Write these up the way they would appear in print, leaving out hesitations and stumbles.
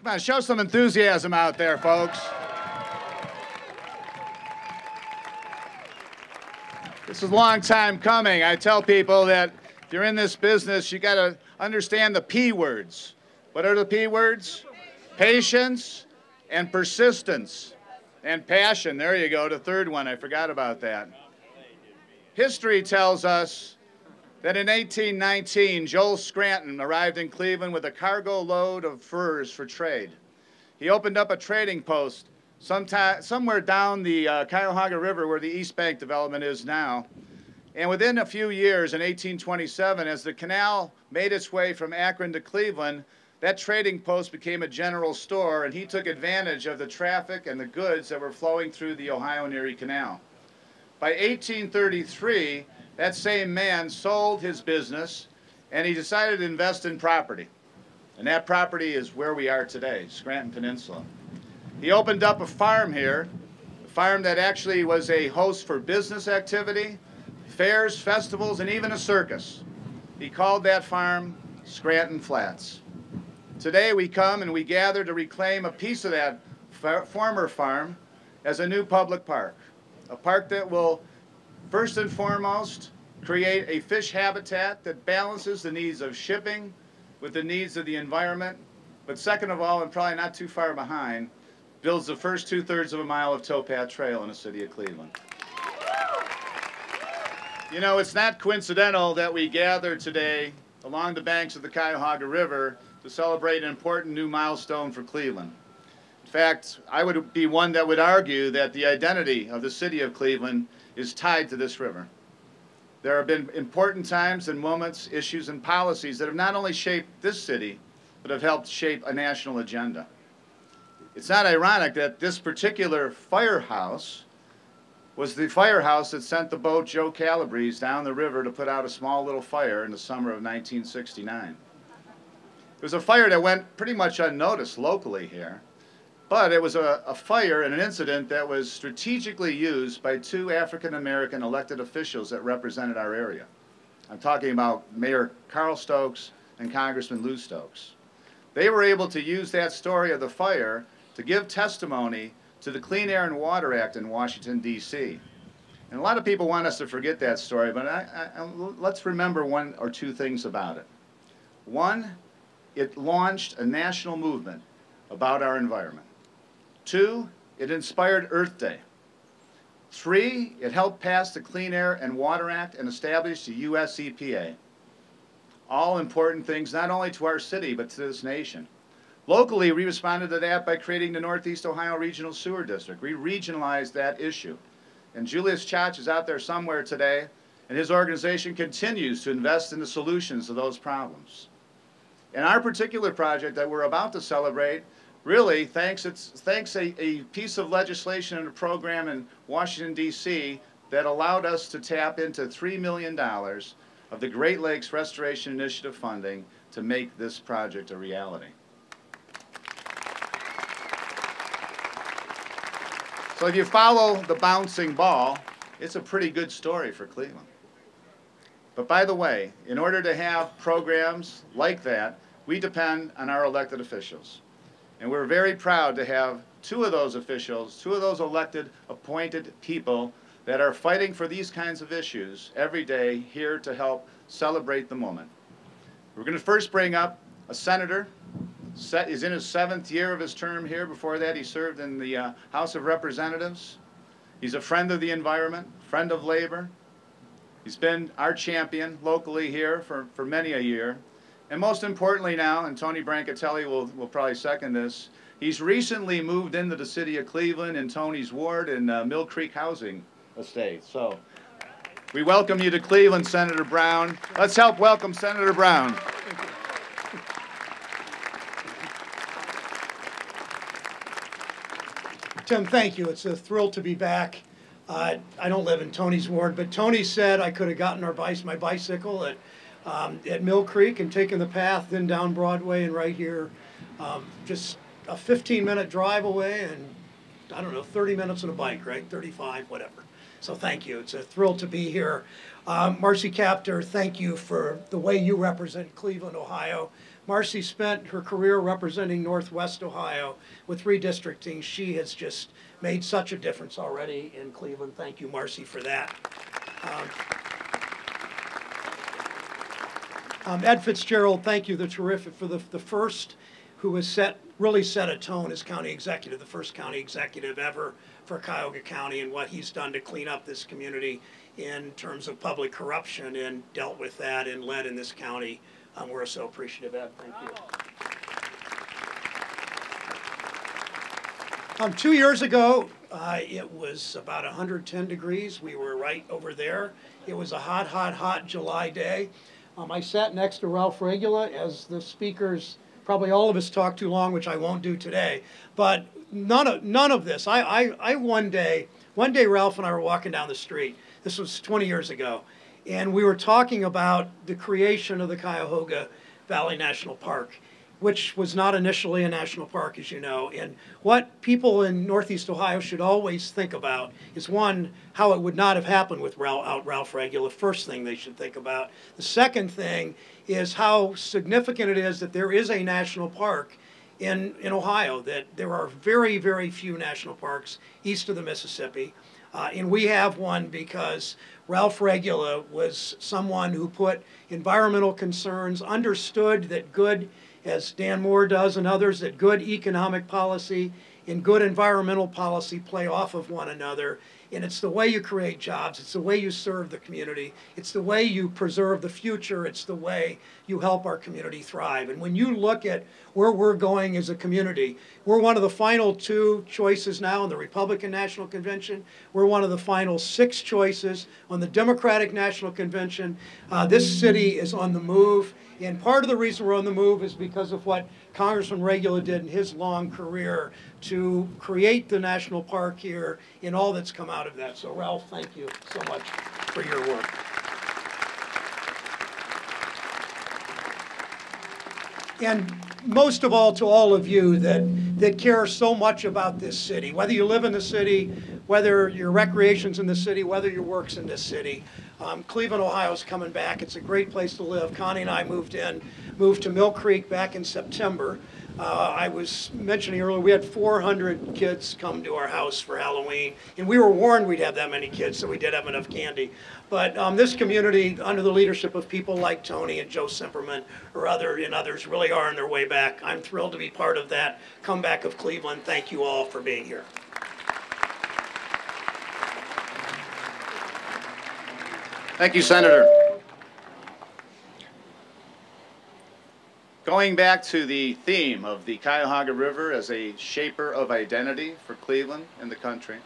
Come on, show some enthusiasm out there, folks. This is a long time coming. I tell people that if you're in this business, you got to understand the P words. What are the P words? Patience and persistence and passion. There you go, the third one. I forgot about that. History tells us that in 1819, Joel Scranton arrived in Cleveland with a cargo load of furs for trade. He opened up a trading post somewhere down the Cuyahoga River where the East Bank development is now. And within a few years, in 1827, as the canal made its way from Akron to Cleveland, that trading post became a general store, and he took advantage of the traffic and the goods that were flowing through the Ohio and Erie Canal. By 1833, that same man sold his business, and he decided to invest in property. And that property is where we are today, Scranton Peninsula. He opened up a farm here, a farm that actually was a host for business activity, fairs, festivals, and even a circus. He called that farm Scranton Flats. Today we come and we gather to reclaim a piece of that former farm as a new public park. A park that will, first and foremost, create a fish habitat that balances the needs of shipping with the needs of the environment. But second of all, and probably not too far behind, builds the first 2/3 of a mile of Towpath Trail in the city of Cleveland. You know, it's not coincidental that we gather today along the banks of the Cuyahoga River to celebrate an important new milestone for Cleveland. In fact, I would be one that would argue that the identity of the city of Cleveland is tied to this river. There have been important times and moments, issues, and policies that have not only shaped this city, but have helped shape a national agenda. It's not ironic that this particular firehouse was the firehouse that sent the boat Joe Calabrese down the river to put out a small little fire in the summer of 1969. It was a fire that went pretty much unnoticed locally here, but it was a fire and an incident that was strategically used by two African-American elected officials that represented our area. I'm talking about Mayor Carl Stokes and Congressman Lou Stokes. They were able to use that story of the fire to give testimony to the Clean Air and Water Act in Washington, D.C. And a lot of people want us to forget that story, but let's remember one or two things about it. One, it launched a national movement about our environment. Two, it inspired Earth Day. Three, it helped pass the Clean Air and Water Act and establish the U.S. EPA. All important things not only to our city, but to this nation. Locally, we responded to that by creating the Northeast Ohio Regional Sewer District. We regionalized that issue. And Julius Chach is out there somewhere today, and his organization continues to invest in the solutions to those problems. And our particular project that we're about to celebrate, really, thanks a piece of legislation and a program in Washington, D.C. that allowed us to tap into $3 million of the Great Lakes Restoration Initiative funding to make this project a reality. So if you follow the bouncing ball, it's a pretty good story for Cleveland. But by the way, in order to have programs like that, we depend on our elected officials. And we're very proud to have two of those officials, two of those elected, appointed people that are fighting for these kinds of issues every day here to help celebrate the moment. We're going to first bring up a senator. He's in his 7th year of his term here. Before that, he served in the House of Representatives. He's a friend of the environment, friend of labor. He's been our champion locally here for many a year. And most importantly now, and Tony Brancatelli will probably second this, he's recently moved into the city of Cleveland in Tony's ward in Mill Creek Housing Estate. So we welcome you to Cleveland, Senator Brown. Let's help welcome Senator Brown. Tim, thank you. It's a thrill to be back. I don't live in Tony's ward, but Tony said I could have gotten my bicycle at Mill Creek and taken the path, then down Broadway and right here, just a 15-minute drive away, and I don't know, 30 minutes on a bike, right? 35, whatever. So thank you. It's a thrill to be here. Marcy Kaptur, thank you for the way you represent Cleveland, Ohio. Marcy spent her career representing Northwest Ohio with redistricting. She has just made such a difference already in Cleveland. Thank you, Marcy, for that. Ed FitzGerald, thank you, the terrific, for the first who has really set a tone as county executive, the first county executive ever for Cuyahoga County, and what he's done to clean up this community in terms of public corruption and dealt with that and led in this county. We're so appreciative, Ed. Thank you. 2 years ago, it was about 110 degrees. We were right over there. It was a hot, hot, hot July day. I sat next to Ralph Regula as the speakers. Probably all of us talked too long, which I won't do today. But none of this. One day Ralph and I were walking down the street. This was 20 years ago. And we were talking about the creation of the Cuyahoga Valley National Park, which was not initially a national park, as you know. And what people in Northeast Ohio should always think about is, one, how it would not have happened with Ralph Regula, first thing they should think about. The second thing is how significant it is that there is a national park in Ohio, that there are very, very few national parks east of the Mississippi. And we have one because Ralph Regula was someone who put environmental concerns, understood that good, as Dan Moore does and others, that good economic policy and good environmental policy play off of one another. And it's the way you create jobs, it's the way you serve the community, it's the way you preserve the future, it's the way you help our community thrive. And when you look at where we're going as a community, we're one of the final 2 choices now in the Republican National Convention. We're one of the final 6 choices on the Democratic National Convention. This city is on the move. And part of the reason we're on the move is because of what Congressman Regula did in his long career to create the national park here and all that's come out of that. So Ralph, thank you so much for your work. And most of all, to all of you that care so much about this city, whether you live in the city, whether your recreation's in the city, whether your work's in this city. Cleveland, Ohio's coming back. It's a great place to live. Connie and I moved to Mill Creek back in September. I was mentioning earlier, we had 400 kids come to our house for Halloween, and we were warned we'd have that many kids, so we did have enough candy. But this community, under the leadership of people like Tony and Joe Cimperman and others, really are on their way back. I'm thrilled to be part of that comeback of Cleveland. Thank you all for being here. Thank you, Senator. Going back to the theme of the Cuyahoga River as a shaper of identity for Cleveland and the country.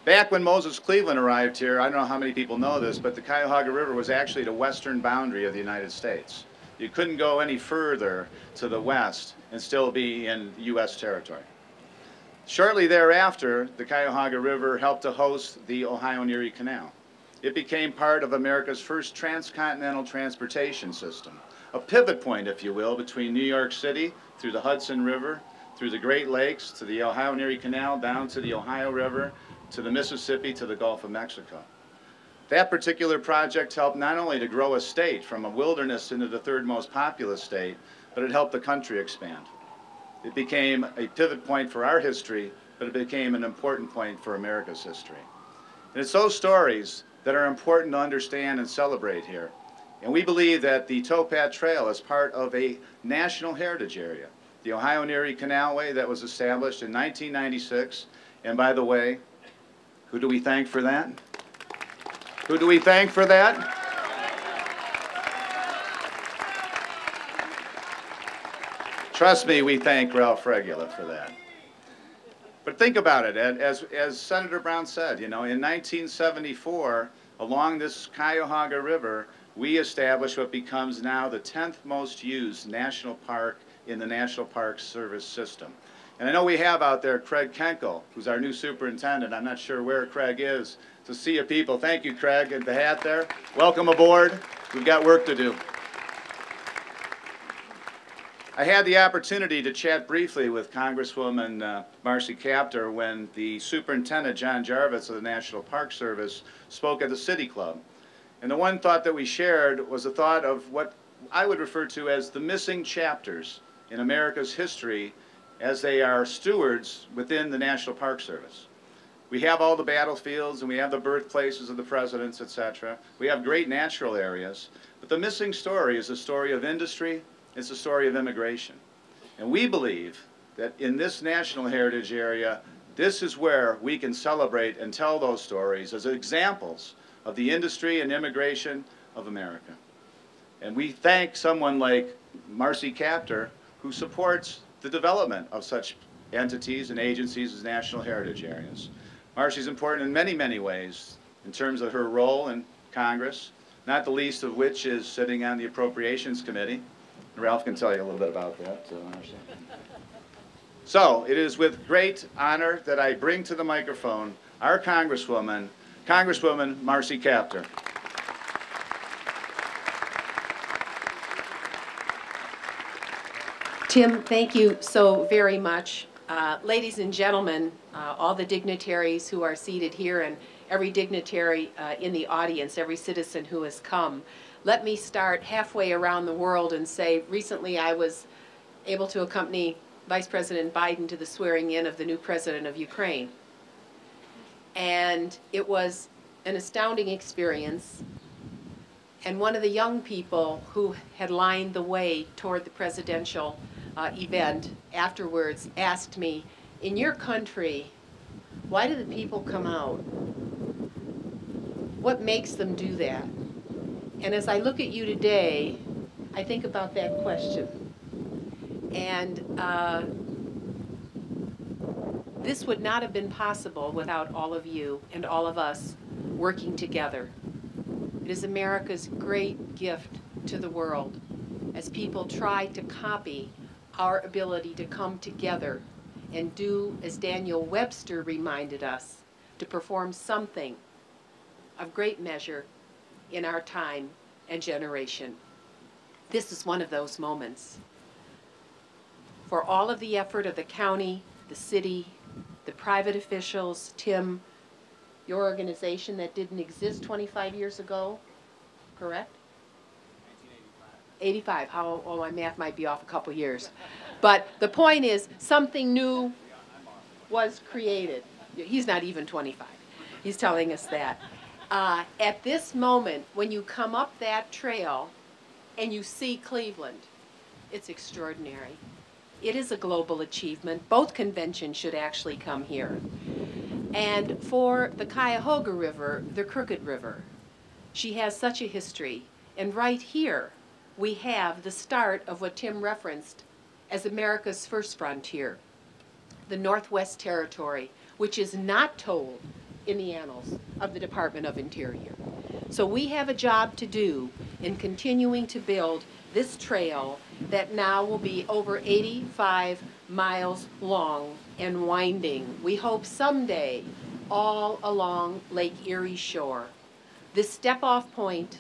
Back when Moses Cleveland arrived here, I don't know how many people know this, but the Cuyahoga River was actually the western boundary of the United States. You couldn't go any further to the west and still be in U.S. territory. Shortly thereafter, the Cuyahoga River helped to host the Ohio and Erie Canal. It became part of America's first transcontinental transportation system, a pivot point, if you will, between New York City, through the Hudson River, through the Great Lakes, to the Ohio and Erie Canal, down to the Ohio River, to the Mississippi, to the Gulf of Mexico. That particular project helped not only to grow a state from a wilderness into the 3rd most populous state, but it helped the country expand. It became a pivot point for our history, but it became an important point for America's history. And it's those stories that are important to understand and celebrate here. And we believe that the Towpath Trail is part of a national heritage area. The Ohio and Erie Canalway that was established in 1996. And by the way, who do we thank for that? Who do we thank for that? Trust me, we thank Ralph Regula for that. But think about it, as Senator Brown said, you know, in 1974, along this Cuyahoga River, we established what becomes now the 10th most used national park in the National Park Service system. And I know we have out there Craig Kenkel, who's our new superintendent. I'm not sure where Craig is. It's a sea of people. Thank you, Craig, at the hat there. Welcome aboard. We've got work to do. I had the opportunity to chat briefly with Congresswoman Marcy Kaptur when the superintendent, John Jarvis of the National Park Service, spoke at the City Club. And the one thought that we shared was the thought of what I would refer to as the missing chapters in America's history as they are stewards within the National Park Service. We have all the battlefields and we have the birthplaces of the presidents, etc. We have great natural areas, but the missing story is the story of industry, it's the story of immigration. And we believe that in this national heritage area, this is where we can celebrate and tell those stories as examples of the industry and immigration of America. And we thank someone like Marcy Kaptur, who supports the development of such entities and agencies as national heritage areas. Marcy's important in many, many ways in terms of her role in Congress, not the least of which is sitting on the Appropriations Committee. Ralph can tell you a little bit about that, Marcy. So it is with great honor that I bring to the microphone our Congresswoman, Congresswoman Marcy Kaptur. Tim, thank you so very much. Ladies and gentlemen, all the dignitaries who are seated here and every dignitary in the audience, every citizen who has come, let me start halfway around the world and say recently I was able to accompany Vice President Biden to the swearing in of the new president of Ukraine. And it was an astounding experience. And one of the young people who had lined the way toward the presidential event afterwards asked me, in your country, why do the people come out? What makes them do that? And as I look at you today, I think about that question. And this would not have been possible without all of you and all of us working together. It is America's great gift to the world as people try to copy our ability to come together and do, as Daniel Webster reminded us, to perform something of great measure in our time and generation. This is one of those moments. For all of the effort of the county, the city, the private officials, Tim, your organization that didn't exist 25 years ago, correct? 85. Oh, my math might be off a couple years. But the point is, something new was created. He's not even 25. He's telling us that. At this moment, when you come up that trail and you see Cleveland, it's extraordinary. It is a global achievement. Both conventions should actually come here. And for the Cuyahoga River, the Crooked River, she has such a history. And right here, we have the start of what Tim referenced as America's first frontier, the Northwest Territory, which is not told in the annals of the Department of Interior. So we have a job to do in continuing to build this trail that now will be over 85 miles long and winding. We hope someday all along Lake Erie shore. This step-off point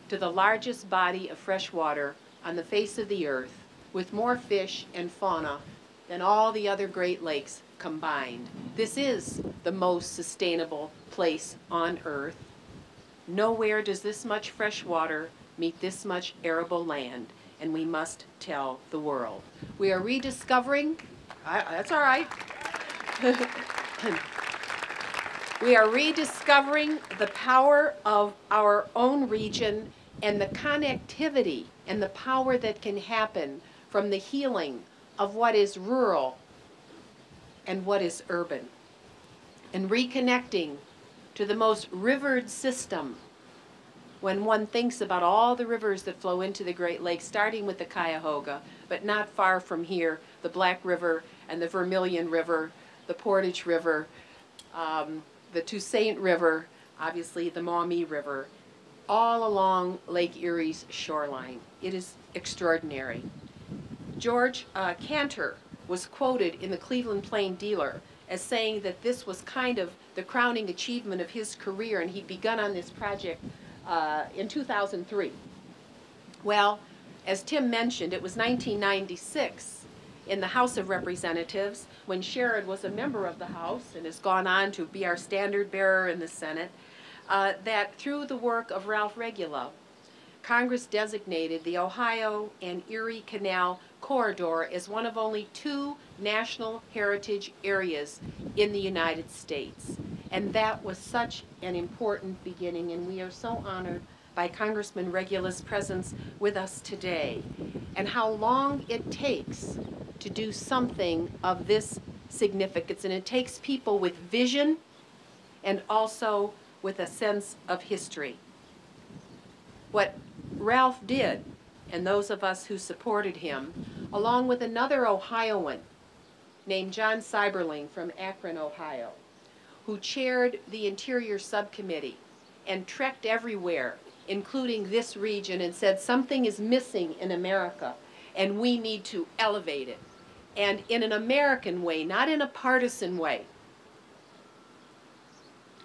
to the largest body of fresh water on the face of the earth, with more fish and fauna than all the other Great Lakes combined. This is the most sustainable place on earth. Nowhere does this much fresh water meet this much arable land, and we must tell the world. We are rediscovering, that's all right. We are rediscovering the power of our own region and the connectivity and the power that can happen from the healing of what is rural and what is urban, and reconnecting to the most rivered system. When one thinks about all the rivers that flow into the Great Lakes, starting with the Cuyahoga, but not far from here, the Black River and the Vermilion River, the Portage River, the Toussaint River, obviously the Maumee River, all along Lake Erie's shoreline. It is extraordinary. George Cantor was quoted in the Cleveland Plain Dealer as saying that this was kind of the crowning achievement of his career, and he'd begun on this project in 2003. Well, as Tim mentioned, it was 1996 in the House of Representatives, when Sherrod was a member of the House and has gone on to be our standard bearer in the Senate, that through the work of Ralph Regula, Congress designated the Ohio and Erie Canal corridor as one of only 2 national heritage areas in the United States. And that was such an important beginning, and we are so honored by Congressman Regula's presence with us today, and how long it takes to do something of this significance. And it takes people with vision and also with a sense of history. What Ralph did, and those of us who supported him, along with another Ohioan named John Seiberling from Akron, Ohio, who chaired the Interior Subcommittee and trekked everywhere, including this region, and said something is missing in America and we need to elevate it. And in an American way, not in a partisan way,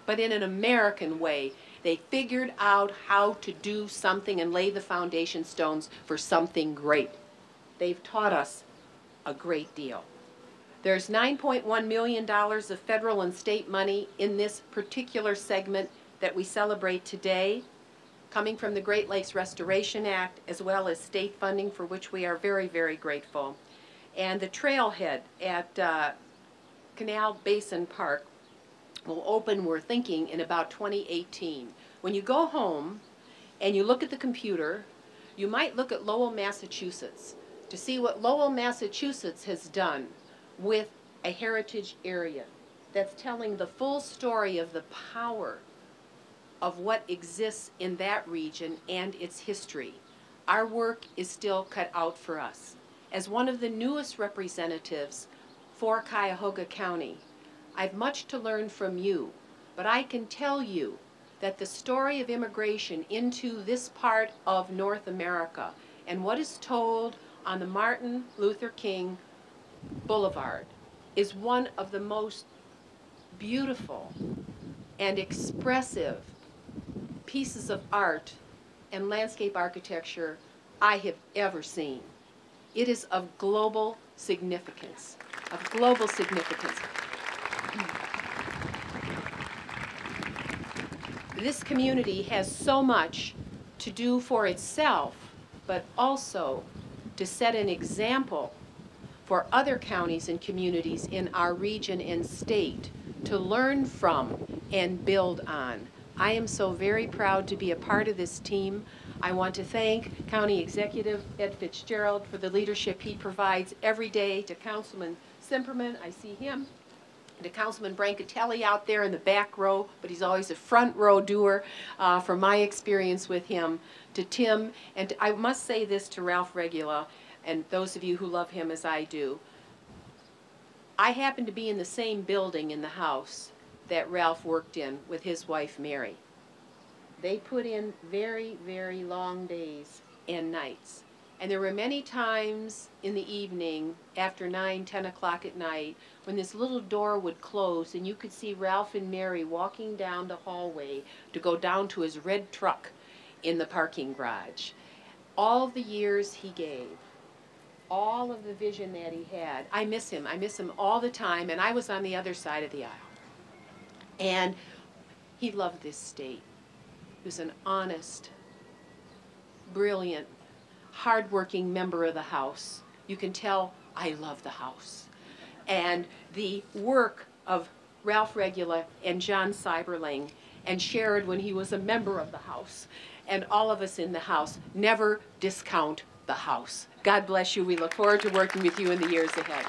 but in an American way, they figured out how to do something and lay the foundation stones for something great. They've taught us a great deal. There's $9.1 million of federal and state money in this particular segment that we celebrate today, coming from the Great Lakes Restoration Act, as well as state funding, for which we are very, very grateful. And the trailhead at Canal Basin Park will open, we're thinking, in about 2018. When you go home and you look at the computer, you might look at Lowell, Massachusetts, to see what Lowell, Massachusetts has done with a heritage area that's telling the full story of the power of what exists in that region and its history. Our work is still cut out for us. As one of the newest representatives for Cuyahoga County, I've much to learn from you, but I can tell you that the story of immigration into this part of North America and what is told on the Martin Luther King Boulevard is one of the most beautiful and expressive pieces of art and landscape architecture I have ever seen. It is of global significance, This community has so much to do for itself, but also to set an example for other counties and communities in our region and state to learn from and build on. I am so very proud to be a part of this team. I want to thank County Executive Ed FitzGerald for the leadership he provides every day, to Councilman Cimperman, I see him, to Councilman Brancatelli out there in the back row, but he's always a front row doer from my experience with him, to Tim, and I must say this to Ralph Regula, and those of you who love him as I do. I happen to be in the same building in the house that Ralph worked in with his wife Mary. They put in very, very long days and nights. And there were many times in the evening, after 9, 10 o'clock at night, when this little door would close and you could see Ralph and Mary walking down the hallway to go down to his red truck in the parking garage. All the years he gave, all of the vision that he had, I miss him all the time, and I was on the other side of the aisle. And he loved this state. He was an honest, brilliant, hardworking member of the House. You can tell I love the House. And the work of Ralph Regula and John Seiberling and Sherrod when he was a member of the House, and all of us in the House, never discount the House. God bless you. We look forward to working with you in the years ahead.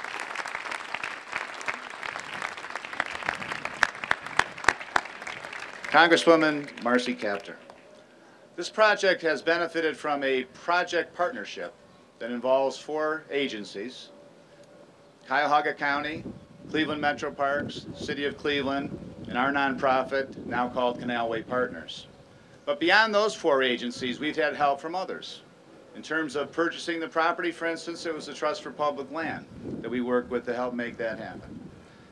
Congresswoman Marcy Kaptur. This project has benefited from a project partnership that involves 4 agencies: Cuyahoga County, Cleveland Metroparks, City of Cleveland, and our nonprofit, now called Canalway Partners. But beyond those 4 agencies, we've had help from others. In terms of purchasing the property, for instance, it was the Trust for Public Land that we worked with to help make that happen.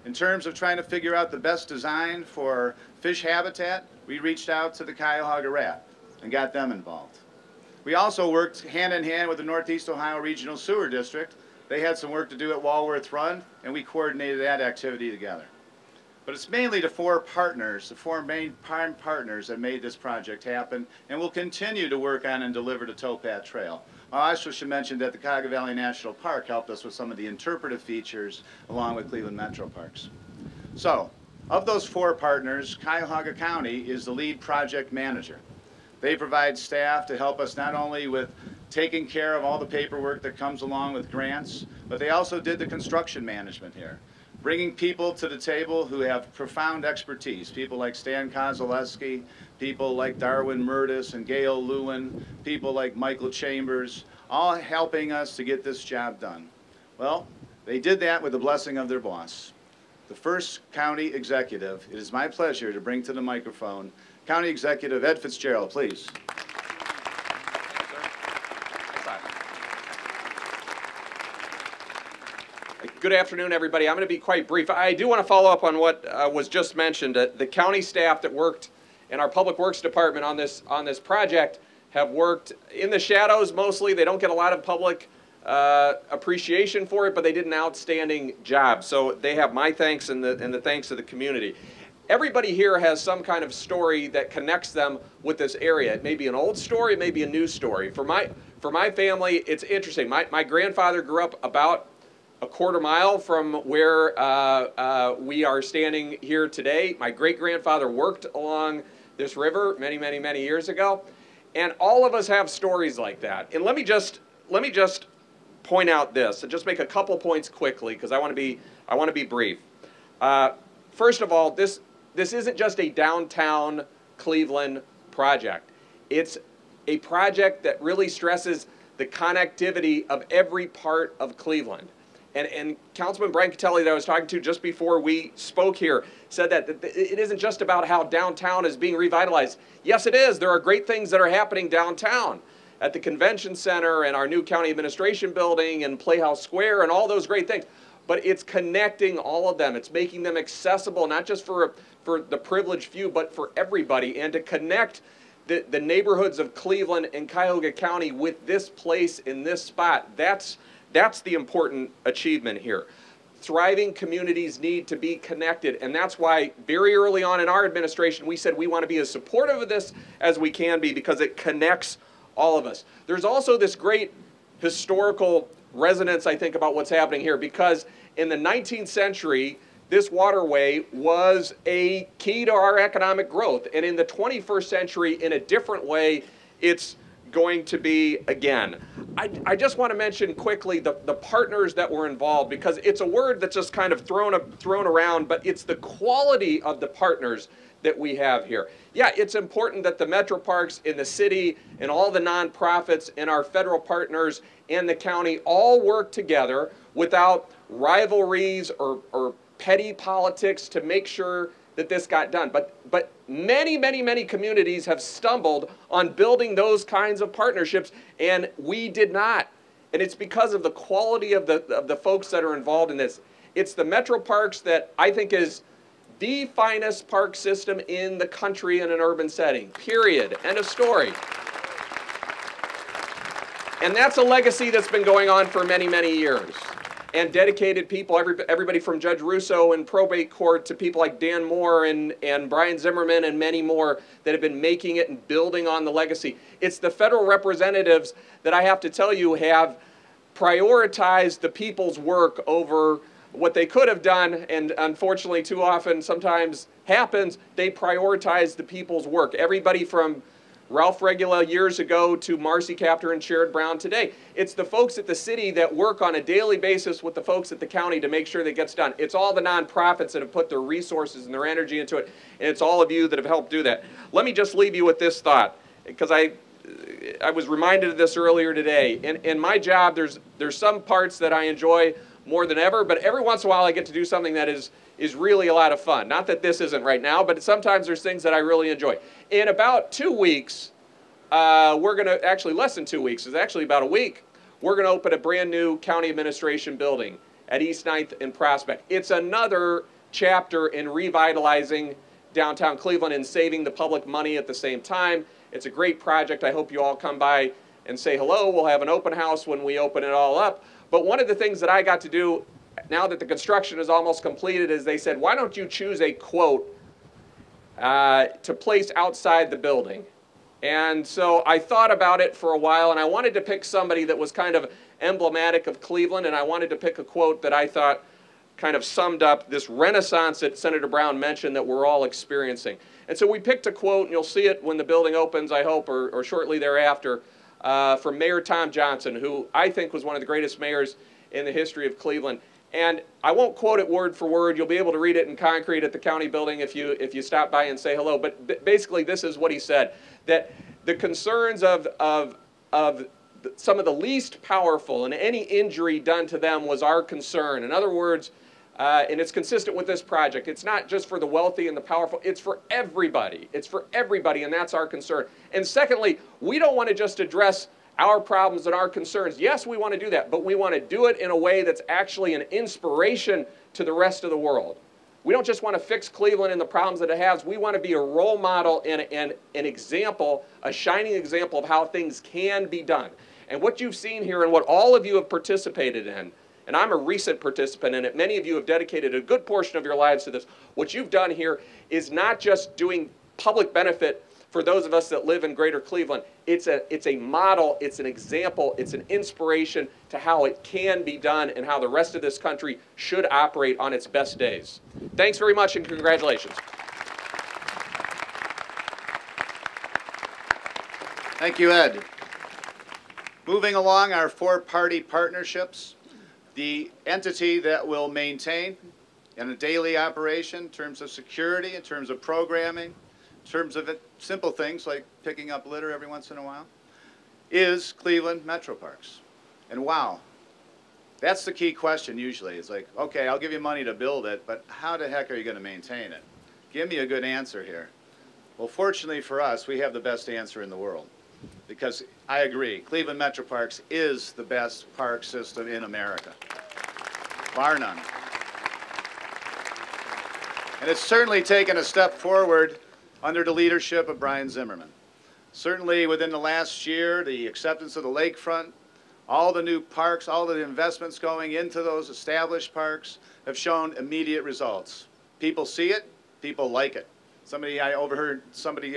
In terms of trying to figure out the best design for fish habitat, we reached out to the Cuyahoga Rat and got them involved. We also worked hand in hand with the Northeast Ohio Regional Sewer District. They had some work to do at Walworth Run, and we coordinated that activity together. But it's mainly the four partners, the four main prime partners that made this project happen and will continue to work on and deliver the Towpath Trail. I also should mention that the Cuyahoga Valley National Park helped us with some of the interpretive features along with Cleveland Metroparks. So, of those four partners, Cuyahoga County is the lead project manager. They provide staff to help us not only with taking care of all the paperwork that comes along with grants, but they also did the construction management here, bringing people to the table who have profound expertise, people like Stan Kozaleski, people like Darwin Murtis and Gail Lewin, people like Michael Chambers, all helping us to get this job done. Well, they did that with the blessing of their boss. The first county executive, it is my pleasure to bring to the microphone County Executive Ed FitzGerald, please. Good afternoon, everybody. I'm going to be quite brief. I do want to follow up on what was just mentioned. The county staff that worked in our Public Works Department on this project have worked in the shadows mostly. They don't get a lot of public appreciation for it, but they did an outstanding job. So they have my thanks and the thanks of the community. Everybody here has some kind of story that connects them with this area. It may be an old story, it may be a new story. For my family, it's interesting. My grandfather grew up about a quarter mile from where we are standing here today. My great-grandfather worked along this river many, many, many years ago. And all of us have stories like that. And let me just point out this and just make a couple points quickly because I want to be brief. First of all, this isn't just a downtown Cleveland project. It's a project that really stresses the connectivity of every part of Cleveland. And Councilman Brancatelli that I was talking to just before we spoke here said that it isn't just about how downtown is being revitalized. Yes, it is. There are great things that are happening downtown at the convention center and our new county administration building and Playhouse Square and all those great things. But it's connecting all of them. It's making them accessible, not just for the privileged few, but for everybody. And to connect the neighborhoods of Cleveland and Cuyahoga County with this place in this spot, that's the important achievement here. Thriving communities need to be connected, and that's why very early on in our administration we said we want to be as supportive of this as we can be because it connects all of us. There's also this great historical resonance, I think, about what's happening here because in the 19th century, this waterway was a key to our economic growth, and in the 21st century, in a different way, it's going to be again. I just want to mention quickly the partners that were involved because it's a word that's just kind of thrown around, but it's the quality of the partners that we have here. Yeah, it's important that the Metroparks in the city and all the nonprofits and our federal partners and the county all work together without rivalries or petty politics to make sure that this got done. But many, many, many communities have stumbled on building those kinds of partnerships, and we did not. And it's because of the quality of the folks that are involved in this. It's the Metroparks that I think is the finest park system in the country in an urban setting, period. End of story. And that's a legacy that's been going on for many, many years. And dedicated people, everybody from Judge Russo in probate court to people like Dan Moore and Brian Cimperman and many more that have been making it and building on the legacy. It's the federal representatives that I have to tell you have prioritized the people's work over what they could have done, and unfortunately too often sometimes happens, they prioritize the people's work. Everybody from Ralph Regula years ago to Marcy Captor and Sherrod Brown today. It's the folks at the city that work on a daily basis with the folks at the county to make sure that it gets done. It's all the nonprofits that have put their resources and their energy into it, and it's all of you that have helped do that. Let me just leave you with this thought, because I was reminded of this earlier today. In my job, there's some parts that I enjoy more than ever, but every once in a while I get to do something that is really a lot of fun. Not that this isn't right now, but sometimes there's things that I really enjoy. In about 2 weeks, we're going to, actually less than 2 weeks, it's actually about a week, we're going to open a brand new county administration building at East 9th and Prospect. It's another chapter in revitalizing downtown Cleveland and saving the public money at the same time. It's a great project. I hope you all come by and say hello. We'll have an open house when we open it all up. But one of the things that I got to do now that the construction is almost completed, is they said, why don't you choose a quote to place outside the building? And so I thought about it for a while, and I wanted to pick somebody that was kind of emblematic of Cleveland, and I wanted to pick a quote that I thought kind of summed up this renaissance that Senator Brown mentioned that we're all experiencing. And so we picked a quote, and you'll see it when the building opens, I hope, or shortly thereafter, from Mayor Tom Johnson, who I think was one of the greatest mayors in the history of Cleveland. And I won't quote it word for word. You'll be able to read it in concrete at the county building if you stop by and say hello. But basically, this is what he said, that the concerns of some of the least powerful and any injury done to them was our concern. In other words, and it's consistent with this project, it's not just for the wealthy and the powerful, it's for everybody. It's for everybody, and that's our concern. And secondly, we don't want to just address our problems and our concerns. Yes, we want to do that, but we want to do it in a way that's actually an inspiration to the rest of the world. We don't just want to fix Cleveland and the problems that it has. We want to be a role model and an example, a shining example of how things can be done. And what you've seen here and what all of you have participated in, and I'm a recent participant in it, many of you have dedicated a good portion of your lives to this. What you've done here is not just doing public benefit for those of us that live in greater Cleveland. It's a model, it's an example, it's an inspiration to how it can be done and how the rest of this country should operate on its best days. Thanks very much and congratulations. Thank you, Ed. Moving along, our four-party partnerships. The entity that will maintain in a daily operation in terms of security, in terms of programming, in terms of simple things like picking up litter every once in a while, is Cleveland Metroparks. And wow, that's the key question usually. It's like, okay, I'll give you money to build it, but how the heck are you going to maintain it? Give me a good answer here. Well, fortunately for us, we have the best answer in the world. Because I agree, Cleveland Metroparks is the best park system in America, bar none. And it's certainly taken a step forward under the leadership of Brian Cimperman. Certainly within the last year, the acceptance of the lakefront, all the new parks, all the investments going into those established parks have shown immediate results. People see it, people like it. I overheard somebody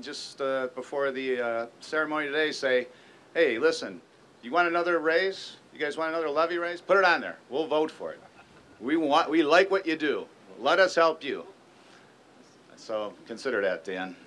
just before the ceremony today say, hey, listen, you want another raise? You guys want another levy raise? Put it on there. We'll vote for it. We like what you do. Let us help you. So consider that, Dan.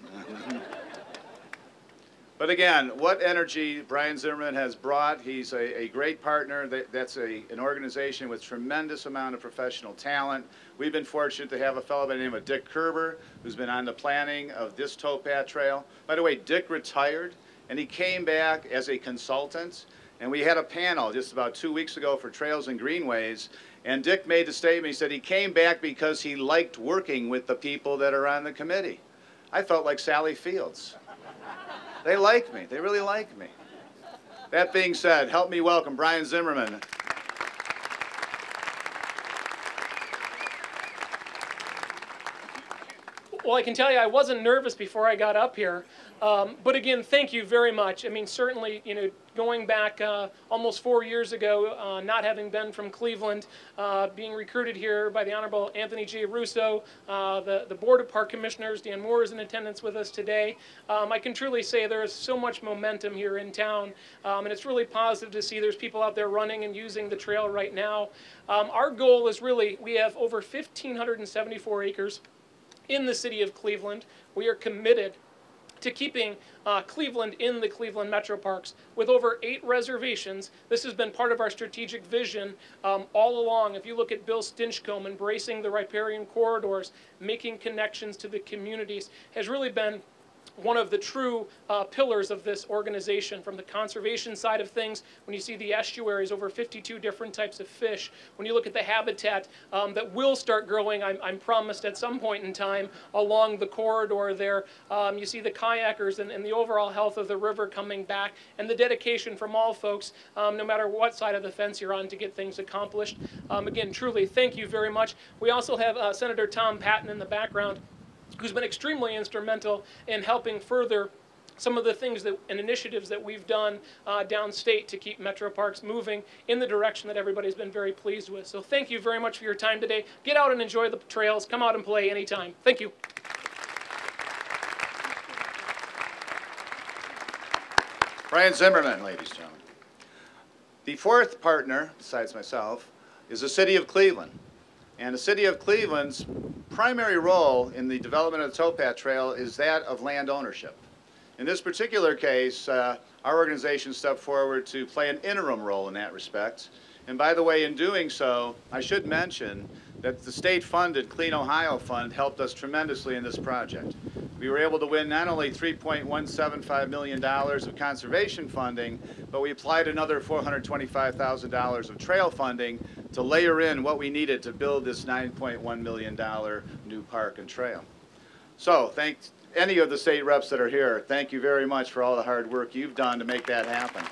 But again, what energy Brian Cimperman has brought. He's a great partner. That's an organization with tremendous amount of professional talent. We've been fortunate to have a fellow by the name of Dick Kerber, who's been on the planning of this Towpath Trail. By the way, Dick retired, and he came back as a consultant. And we had a panel just about 2 weeks ago for Trails and Greenways. And Dick made the statement, he said he came back because he liked working with the people that are on the committee. I felt like Sally Fields. They like me. They really like me. That being said, help me welcome Brian Cimperman. Well, I can tell you I wasn't nervous before I got up here. But again, thank you very much. I mean, certainly, going back almost 4 years ago, not having been from Cleveland, being recruited here by the Honorable Anthony J. Russo, the Board of Park Commissioners, Dan Moore is in attendance with us today. I can truly say there is so much momentum here in town, and it's really positive to see there's people out there running and using the trail right now. Our goal is really, we have over 1,574 acres in the city of Cleveland. We are committed to keeping Cleveland in the Cleveland Metroparks. With over 8 reservations, this has been part of our strategic vision all along. If you look at Bill Stinchcomb, embracing the riparian corridors, making connections to the communities, has really been one of the true pillars of this organization. From the conservation side of things, when you see the estuaries, over 52 different types of fish, when you look at the habitat that will start growing, I'm promised at some point in time, along the corridor there, you see the kayakers and the overall health of the river coming back, and the dedication from all folks, no matter what side of the fence you're on, to get things accomplished. Again, truly, thank you very much. We also have Senator Tom Patton in the background, who's been extremely instrumental in helping further some of the things that and initiatives that we've done downstate to keep Metroparks moving in the direction that everybody's been very pleased with. So thank you very much for your time today. Get out and enjoy the trails. Come out and play anytime. Thank you. Brian Cimperman, ladies and gentlemen. The fourth partner, besides myself, is the City of Cleveland. And the City of Cleveland's primary role in the development of the Towpath Trail is that of land ownership. In this particular case, our organization stepped forward to play an interim role in that respect. And by the way, in doing so, I should mention that the state-funded Clean Ohio Fund helped us tremendously in this project. We were able to win not only $3.175 million of conservation funding, but we applied another $425,000 of trail funding to layer in what we needed to build this $9.1 million new park and trail. So thanks any of the state reps that are here. Thank you very much for all the hard work you've done to make that happen.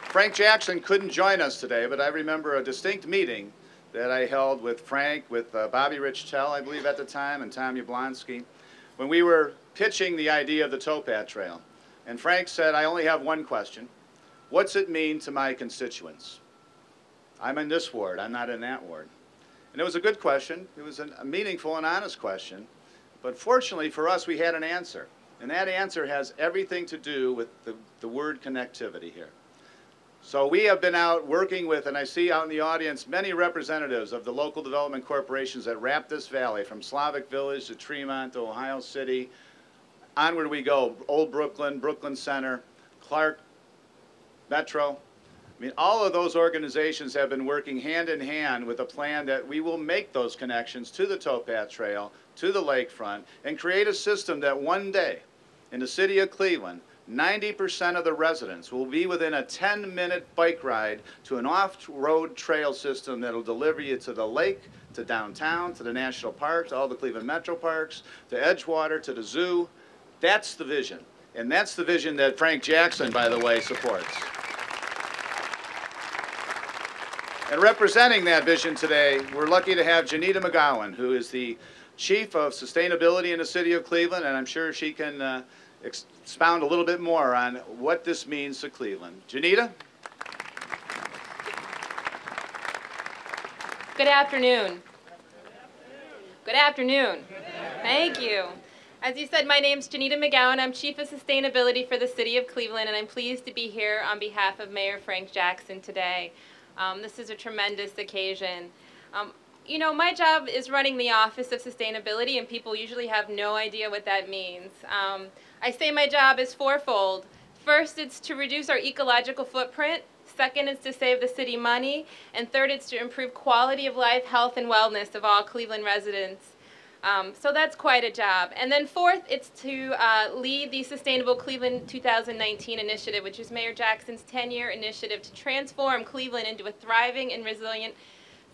Frank Jackson couldn't join us today, but I remember a distinct meeting that I held with Frank, with Bobby Richtell, I believe at the time, and Tom Yablonsky, when we were pitching the idea of the Towpath Trail. And Frank said, I only have one question. What's it mean to my constituents? I'm in this ward, I'm not in that ward. And it was a good question. It was a meaningful and honest question. But fortunately for us, we had an answer. And that answer has everything to do with the word connectivity here. So we have been out working with, and I see out in the audience, many representatives of the local development corporations that wrap this valley, from Slavic Village to Tremont to Ohio City. Onward we go, Old Brooklyn, Brooklyn Center, Clark, Metro. I mean, all of those organizations have been working hand in hand with a plan that we will make those connections to the Towpath Trail, to the lakefront, and create a system that one day in the city of Cleveland, 90% of the residents will be within a 10-minute bike ride to an off-road trail system that will deliver you to the lake, to downtown, to the national park, to all the Cleveland Metroparks, to Edgewater, to the zoo. That's the vision. And that's the vision that Frank Jackson, by the way, supports. And representing that vision today, we're lucky to have Janita McGowan, who is the Chief of Sustainability in the City of Cleveland, and I'm sure she can expound a little bit more on what this means to Cleveland. Janita? Good afternoon. Good afternoon. Thank you. As you said, my name's Janita McGowan. I'm Chief of Sustainability for the City of Cleveland, and I'm pleased to be here on behalf of Mayor Frank Jackson today. This is a tremendous occasion. You know, my job is running the Office of Sustainability, and people usually have no idea what that means. I say my job is fourfold. First, it's to reduce our ecological footprint. Second, it's to save the city money. And third, it's to improve quality of life, health, and wellness of all Cleveland residents. So that's quite a job. And then fourth, it's to lead the Sustainable Cleveland 2019 initiative, which is Mayor Jackson's 10-year initiative to transform Cleveland into a thriving and resilient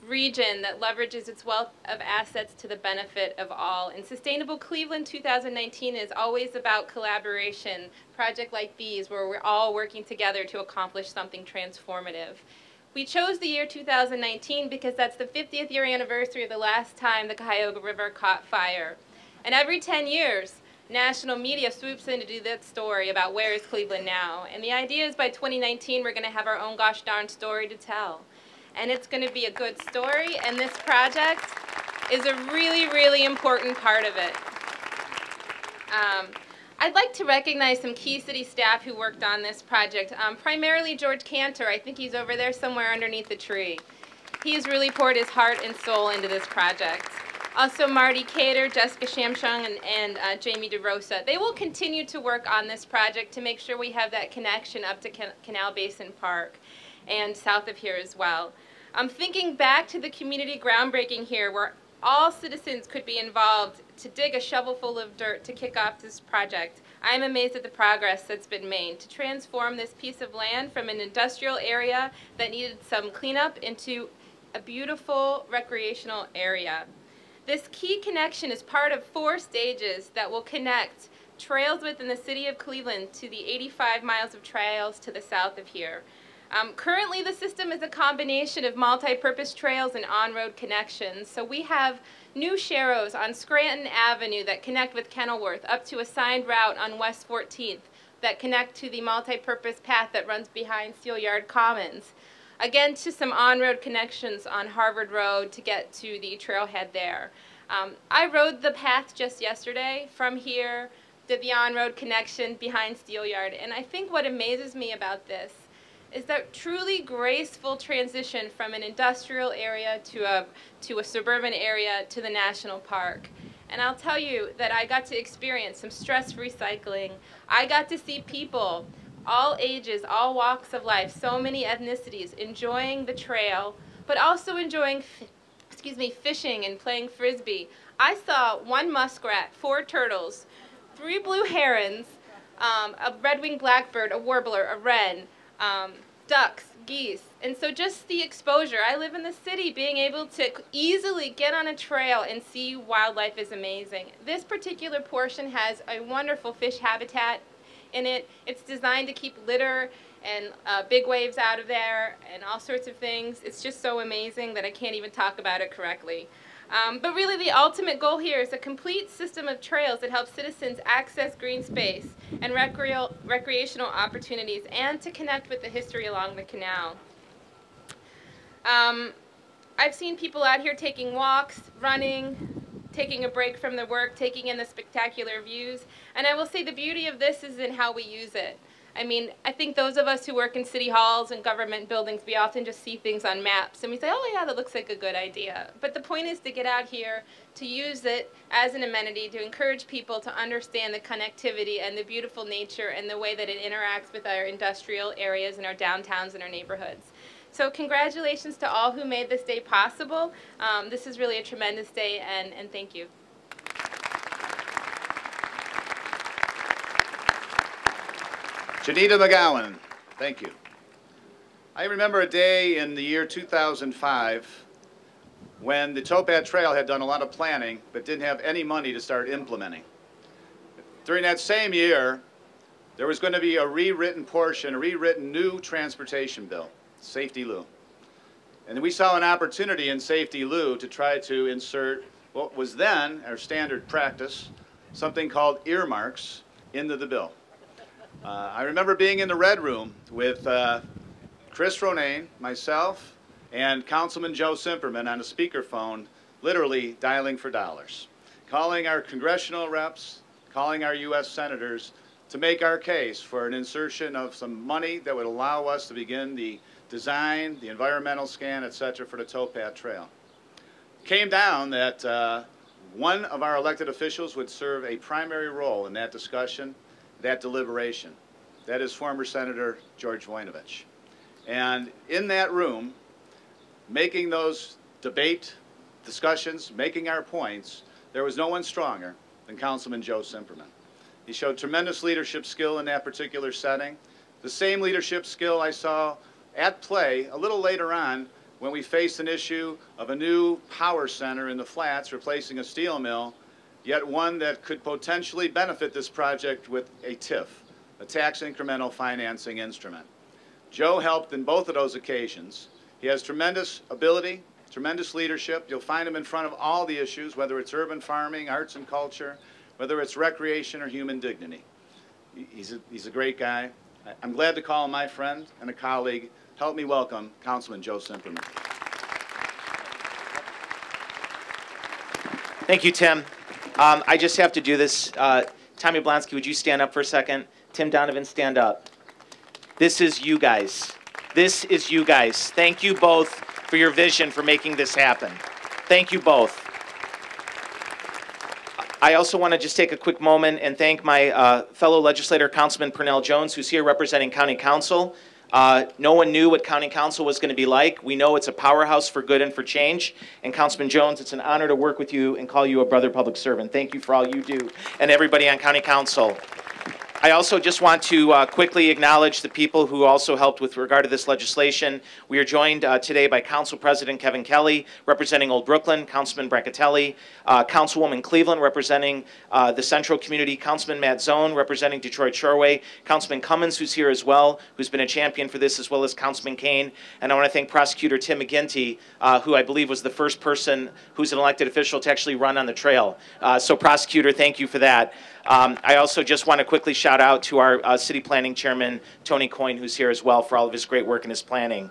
region that leverages its wealth of assets to the benefit of all. And Sustainable Cleveland 2019 is always about collaboration, projects like these where we're all working together to accomplish something transformative. We chose the year 2019 because that's the 50th year anniversary of the last time the Cuyahoga River caught fire. And every 10 years, national media swoops in to do that story about where is Cleveland now. And the idea is by 2019 we're going to have our own gosh darn story to tell. And it's going to be a good story, and this project is a really, really important part of it. I'd like to recognize some key city staff who worked on this project. Primarily George Cantor. I think he's over there somewhere underneath the tree. He's really poured his heart and soul into this project. Also Marty Cater, Jessica Shamshung, and Jamie DeRosa. They will continue to work on this project to make sure we have that connection up to Canal Basin Park and south of here as well. I'm thinking back to the community groundbreaking here where all citizens could be involved to dig a shovelful of dirt to kick off this project. I'm amazed at the progress that's been made to transform this piece of land from an industrial area that needed some cleanup into a beautiful recreational area. This key connection is part of 4 stages that will connect trails within the city of Cleveland to the 85 miles of trails to the south of here. Currently, the system is a combination of multi-purpose trails and on-road connections. So we have new sharrows on Scranton Avenue that connect with Kenilworth up to a signed route on West 14th that connect to the multi-purpose path that runs behind Steelyard Commons. Again, to some on-road connections on Harvard Road to get to the trailhead there. I rode the path just yesterday from here, did the on-road connection behind Steelyard, and I think what amazes me about this is that truly graceful transition from an industrial area to a suburban area to the national park. And I'll tell you that I got to experience some stress-free cycling. I got to see people, all ages, all walks of life, so many ethnicities, enjoying the trail, but also enjoying fishing and playing frisbee. I saw 1 muskrat, 4 turtles, 3 blue herons, a red-winged blackbird, a warbler, a wren, ducks, geese. And so just the exposure. I live in the city, being able to easily get on a trail and see wildlife is amazing. This particular portion has a wonderful fish habitat in it. It's designed to keep litter and big waves out of there and all sorts of things. It's just so amazing that I can't even talk about it correctly. But really the ultimate goal here is a complete system of trails that help citizens access green space and recreational opportunities and to connect with the history along the canal. I've seen people out here taking walks, running, taking a break from their work, taking in the spectacular views, and I will say the beauty of this is in how we use it. I mean, I think those of us who work in city halls and government buildings, we often just see things on maps and we say, oh yeah, that looks like a good idea. But the point is to get out here, to use it as an amenity, to encourage people to understand the connectivity and the beautiful nature and the way that it interacts with our industrial areas and our downtowns and our neighborhoods. So congratulations to all who made this day possible. This is really a tremendous day, and thank you. Janita McGowan, thank you. I remember a day in the year 2005 when the Towpath Trail had done a lot of planning but didn't have any money to start implementing. During that same year, there was going to be a rewritten portion, a rewritten new transportation bill, Safety Lou. And we saw an opportunity in Safety Lou to try to insert what was then our standard practice, something called earmarks, into the bill. I remember being in the Red Room with Chris Ronayne, myself, and Councilman Joe Cimperman on a speakerphone, literally dialing for dollars, calling our congressional reps, calling our U.S. senators to make our case for an insertion of some money that would allow us to begin the design, the environmental scan, et cetera, for the Towpath Trail. It came down that one of our elected officials would serve a primary role in that discussion, that deliberation. That is former Senator George Voinovich. And in that room, making those debate discussions, making our points, there was no one stronger than Councilman Joe Cimperman. He showed tremendous leadership skill in that particular setting. The same leadership skill I saw at play a little later on when we faced an issue of a new power center in the Flats replacing a steel mill, yet one that could potentially benefit this project with a TIF, a tax incremental financing instrument. Joe helped in both of those occasions. He has tremendous ability, tremendous leadership. You'll find him in front of all the issues, whether it's urban farming, arts and culture, whether it's recreation or human dignity. He's a great guy. I'm glad to call him my friend and a colleague. Help me welcome Councilman Joe Cimperman. Thank you, Tim. I just have to do this. Tommy Blonsky, would you stand up for a second? Tim Donovan, stand up. This is you guys. This is you guys. Thank you both for your vision for making this happen. Thank you both. I also want to just take a quick moment and thank my fellow legislator, Councilman Purnell Jones, who's here representing County Council. No one knew what County Council was going to be like. We know it's a powerhouse for good and for change. And Councilman Jones, it's an honor to work with you and call you a brother public servant. Thank you for all you do and everybody on County Council. I also just want to quickly acknowledge the people who also helped with regard to this legislation. We are joined today by Council President Kevin Kelly, representing Old Brooklyn, Councilman Brancatelli, Councilwoman Cleveland, representing the Central Community, Councilman Matt Zone, representing Detroit Shoreway, Councilman Cummins, who's here as well, who's been a champion for this, as well as Councilman Kane. And I want to thank Prosecutor Tim McGinty, who I believe was the first person who's an elected official to actually run on the trail. So Prosecutor, thank you for that. I also just want to quickly shout out to our City Planning Chairman, Tony Coyne, who's here as well, for all of his great work in his planning.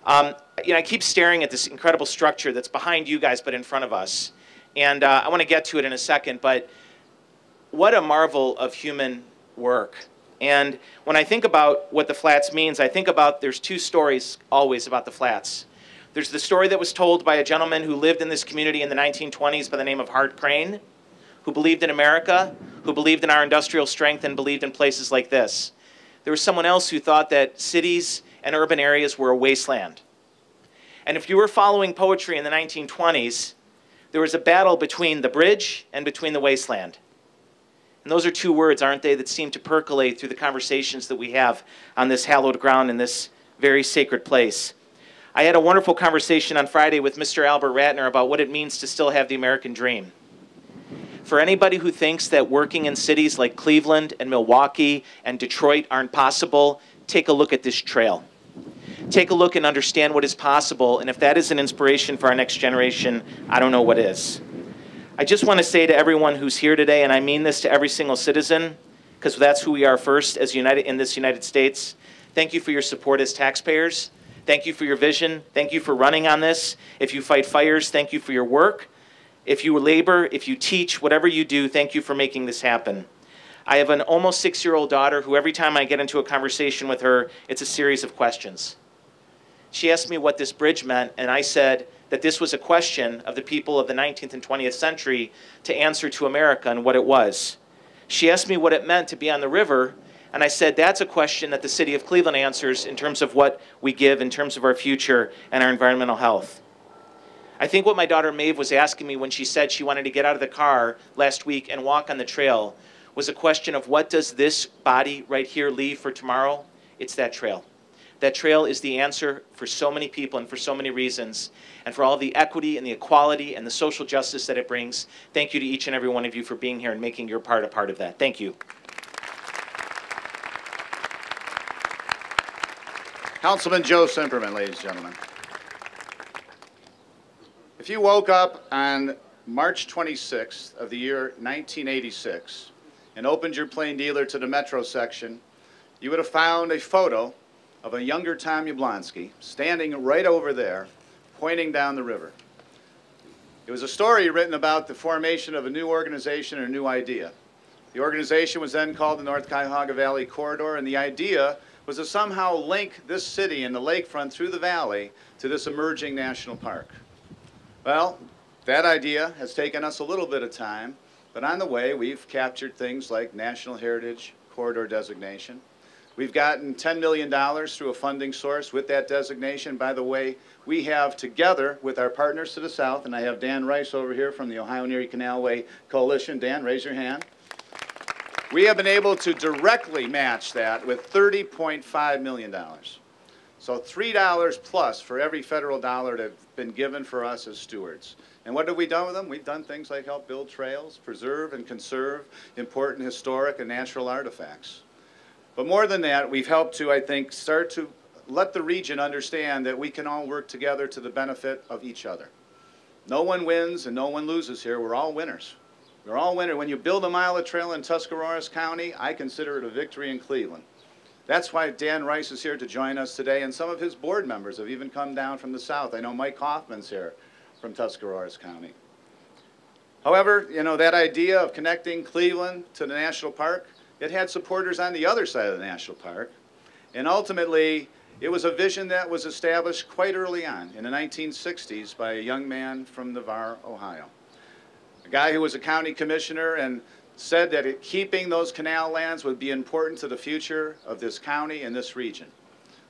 I keep staring at this incredible structure that's behind you guys but in front of us. And I want to get to it in a second, but what a marvel of human work. And when I think about what the Flats means, I think about there's two stories always about the Flats. There's the story that was told by a gentleman who lived in this community in the 1920s by the name of Hart Crane, who believed in America, who believed in our industrial strength, and believed in places like this. There was someone else who thought that cities and urban areas were a wasteland. And if you were following poetry in the 1920s, there was a battle between the bridge and between the wasteland. And those are two words, aren't they, that seem to percolate through the conversations that we have on this hallowed ground in this very sacred place. I had a wonderful conversation on Friday with Mr. Albert Ratner about what it means to still have the American dream. For anybody who thinks that working in cities like Cleveland and Milwaukee and Detroit aren't possible, take a look at this trail. Take a look and understand what is possible, and if that is an inspiration for our next generation, I don't know what is. I just want to say to everyone who's here today, and I mean this to every single citizen, because that's who we are first as in this United States, thank you for your support as taxpayers. Thank you for your vision. Thank you for running on this. If you fight fires, thank you for your work. If you labor, if you teach, whatever you do, thank you for making this happen. I have an almost 6-year-old daughter who every time I get into a conversation with her, it's a series of questions. She asked me what this bridge meant, and I said that this was a question of the people of the 19th and 20th century to answer to America and what it was. She asked me what it meant to be on the river, and I said that's a question that the city of Cleveland answers in terms of what we give, in terms of our future and our environmental health. I think what my daughter Maeve was asking me when she said she wanted to get out of the car last week and walk on the trail was a question of what does this body right here leave for tomorrow? It's that trail. That trail is the answer for so many people and for so many reasons. And for all the equity and the equality and the social justice that it brings, thank you to each and every one of you for being here and making your part a part of that. Thank you. Councilman Joe Cimperman, ladies and gentlemen. If you woke up on March 26th of the year 1986 and opened your plain dealer to the Metro section, you would have found a photo of a younger Tom Yablonsky standing right over there, pointing down the river. It was a story written about the formation of a new organization or a new idea. The organization was then called the North Cuyahoga Valley Corridor, and the idea was to somehow link this city and the lakefront through the valley to this emerging national park. Well, that idea has taken us a little bit of time, but on the way we've captured things like National Heritage Corridor designation. We've gotten $10 million through a funding source with that designation. By the way, we have, together with our partners to the south, and I have Dan Rice over here from the Ohio and Erie Canalway Coalition. Dan, raise your hand. We have been able to directly match that with $30.5 million. So $3 plus for every federal dollar that's been given for us as stewards. And what have we done with them? We've done things like help build trails, preserve and conserve important historic and natural artifacts. But more than that, we've helped to, I think, start to let the region understand that we can all work together to the benefit of each other. No one wins and no one loses here. We're all winners. We're all winners. When you build a mile of trail in Tuscarawas County, I consider it a victory in Cleveland. That's why Dan Rice is here to join us today, and some of his board members have even come down from the south. I know Mike Hoffman's here from Tuscarawas County. However, you know, that idea of connecting Cleveland to the national park, it had supporters on the other side of the national park. And ultimately, it was a vision that was established quite early on in the 1960s by a young man from Navarre, Ohio. A guy who was a county commissioner and said that keeping those canal lands would be important to the future of this county and this region.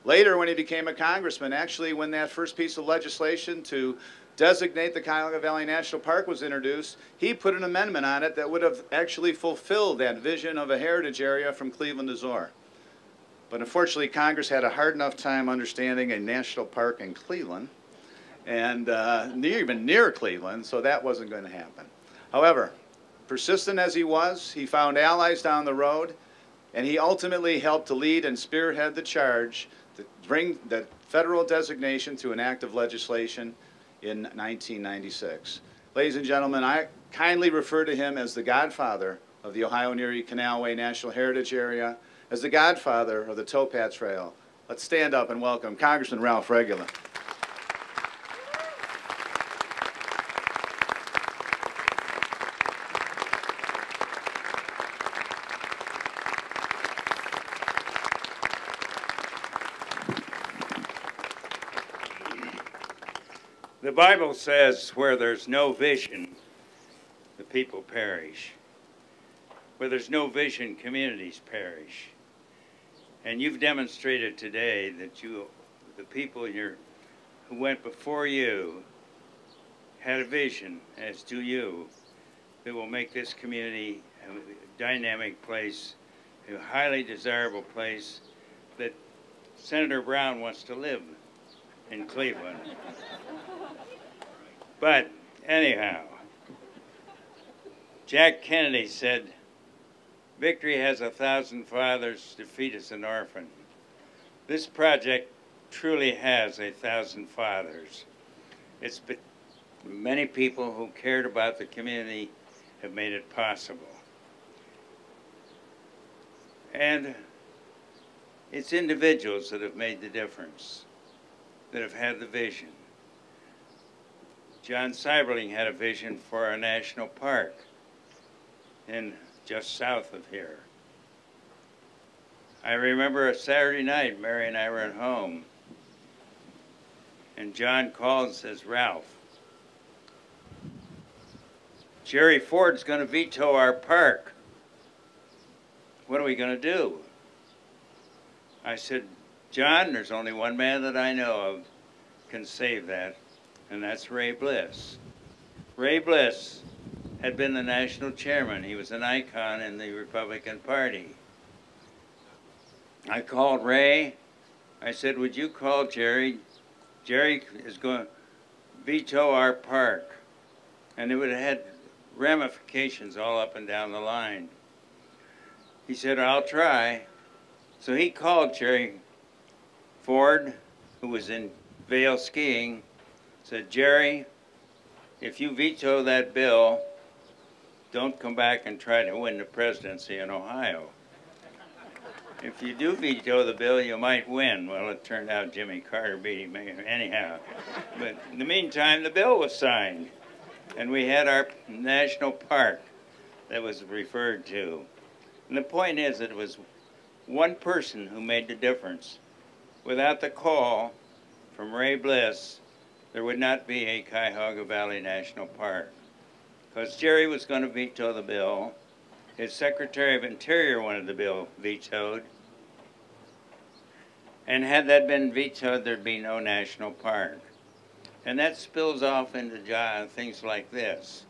Later, when he became a congressman, actually when that first piece of legislation to designate the Cuyahoga Valley National Park was introduced, he put an amendment on it that would have actually fulfilled that vision of a heritage area from Cleveland to Zoar. But unfortunately, Congress had a hard enough time understanding a national park in Cleveland, and even near Cleveland, so that wasn't going to happen. However, persistent as he was, he found allies down the road, and he ultimately helped to lead and spearhead the charge to bring the federal designation to an act of legislation in 1996. Ladies and gentlemen, I kindly refer to him as the godfather of the Ohio and Erie Canalway National Heritage Area, as the godfather of the Towpath Trail. Let's stand up and welcome Congressman Ralph Regula. The Bible says, where there's no vision, the people perish. Where there's no vision, communities perish. And you've demonstrated today that the people who went before you had a vision, as do you, that will make this community a dynamic place, a highly desirable place that Senator Brown wants to live in Cleveland. But anyhow, Jack Kennedy said, "Victory has 1,000 fathers, defeat is an orphan." This project truly has 1,000 fathers. It's been many people who cared about the community have made it possible. And it's individuals that have made the difference, that have had the vision. John Seiberling had a vision for a national park just south of here. I remember a Saturday night, Mary and I were at home, and John called and says, "Ralph, Jerry Ford's going to veto our park. What are we going to do?" I said, "John, there's only one man that I know of can save that, and that's Ray Bliss." Ray Bliss had been the national chairman. He was an icon in the Republican Party. I called Ray. I said, "Would you call Jerry? Jerry is going to veto our park." And it would have had ramifications all up and down the line. He said, "I'll try." So he called Jerry Ford, who was in Vail skiing, said, "Jerry, if you veto that bill, don't come back and try to win the presidency in Ohio. If you do veto the bill, you might win." Well, it turned out Jimmy Carter beat him anyhow. But in the meantime, the bill was signed, and we had our national park that was referred to. And the point is that it was one person who made the difference. Without the call from Ray Bliss, there would not be a Cuyahoga Valley National Park. Because Jerry was going to veto the bill. His Secretary of Interior wanted the bill vetoed. And had that been vetoed, there'd be no national park. And that spills off into things like this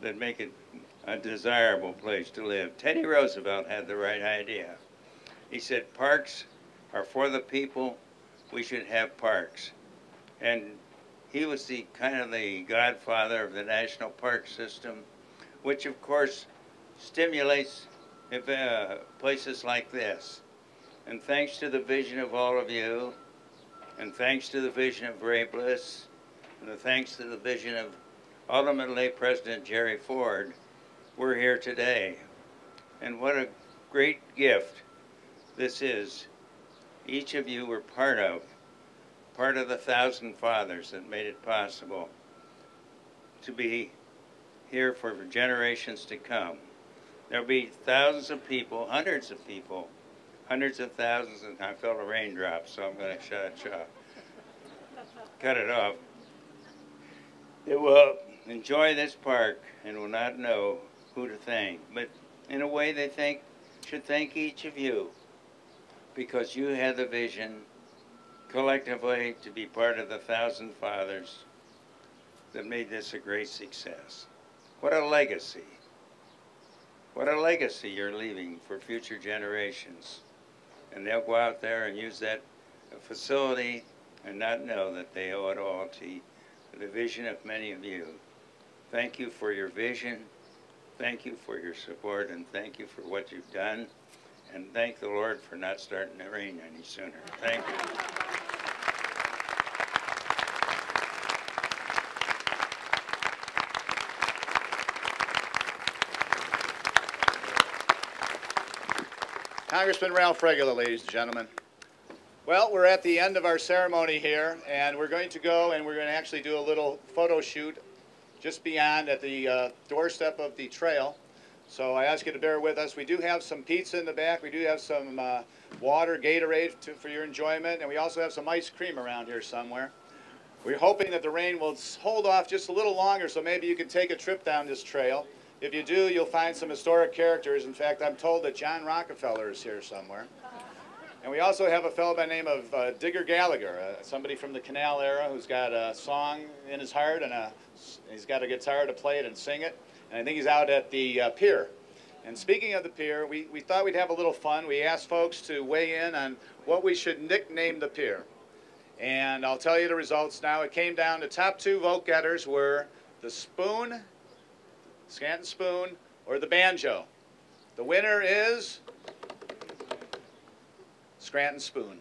that make it a desirable place to live. Teddy Roosevelt had the right idea. He said, "Parks are for the people. We should have parks." And he was the kind of the godfather of the national park system, which of course stimulates places like this. And thanks to the vision of all of you, and thanks to the vision of Ray Bliss, and thanks to the vision of ultimately President Jerry Ford, we're here today. And what a great gift this is. Each of you were part of the 1,000 fathers that made it possible to be here for generations to come. There'll be thousands of people, hundreds of thousands, and I felt a raindrop, so I'm going to cut it off. They will enjoy this park and will not know who to thank, but in a way they should thank each of you, because you had the vision collectively to be part of the 1,000 fathers that made this a great success. What a legacy. What a legacy you're leaving for future generations. And they'll go out there and use that facility and not know that they owe it all to the vision of many of you. Thank you for your vision. Thank you for your support, and thank you for what you've done. And thank the Lord for not starting to rain any sooner. Thank you. Congressman Ralph Regula, ladies and gentlemen. Well, we're at the end of our ceremony here, and we're going to go and we're going to actually do a little photo shoot just beyond at the doorstep of the trail. So I ask you to bear with us. We do have some pizza in the back. We do have some water, Gatorade for your enjoyment, and we also have some ice cream around here somewhere. We're hoping that the rain will hold off just a little longer, so maybe you can take a trip down this trail. If you do, you'll find some historic characters. In fact, I'm told that John Rockefeller is here somewhere. And we also have a fellow by the name of Digger Gallagher, somebody from the Canal era who's got a song in his heart, and he's got a guitar to play it and sing it. And I think he's out at the pier. And speaking of the pier, we thought we'd have a little fun. We asked folks to weigh in on what we should nickname the pier. And I'll tell you the results now. It came down to top 2 vote getters were the Spoon, Scranton Spoon, or the Banjo. The winner is Scranton Spoon.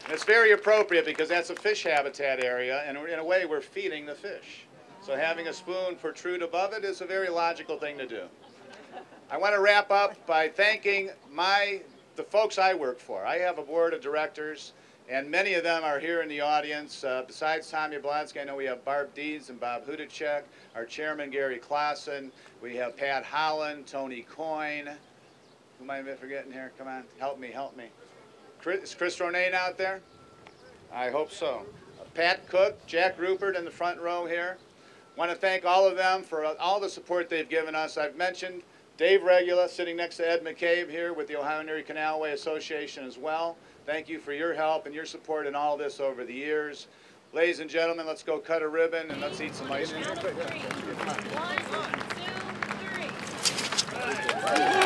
And it's very appropriate because that's a fish habitat area, and in a way we're feeding the fish. So having a spoon protrude above it is a very logical thing to do. I want to wrap up by thanking the folks I work for. I have a board of directors, and many of them are here in the audience. Besides Tommy Blonsky, I know we have Barb Deeds and Bob Hudacek, our chairman Gary Clausen. We have Pat Holland, Tony Coyne. Who am I forgetting here? Come on, help me, help me. Is Chris Ronayne out there? I hope so. Pat Cook, Jack Rupert in the front row here. Want to thank all of them for all the support they've given us. I've mentioned Dave Regula sitting next to Ed McCabe here with the Ohio and Erie Canalway Association as well. Thank you for your help and your support in all this over the years. Ladies and gentlemen, let's go cut a ribbon and let's eat some ice cream. 1, 2, 3.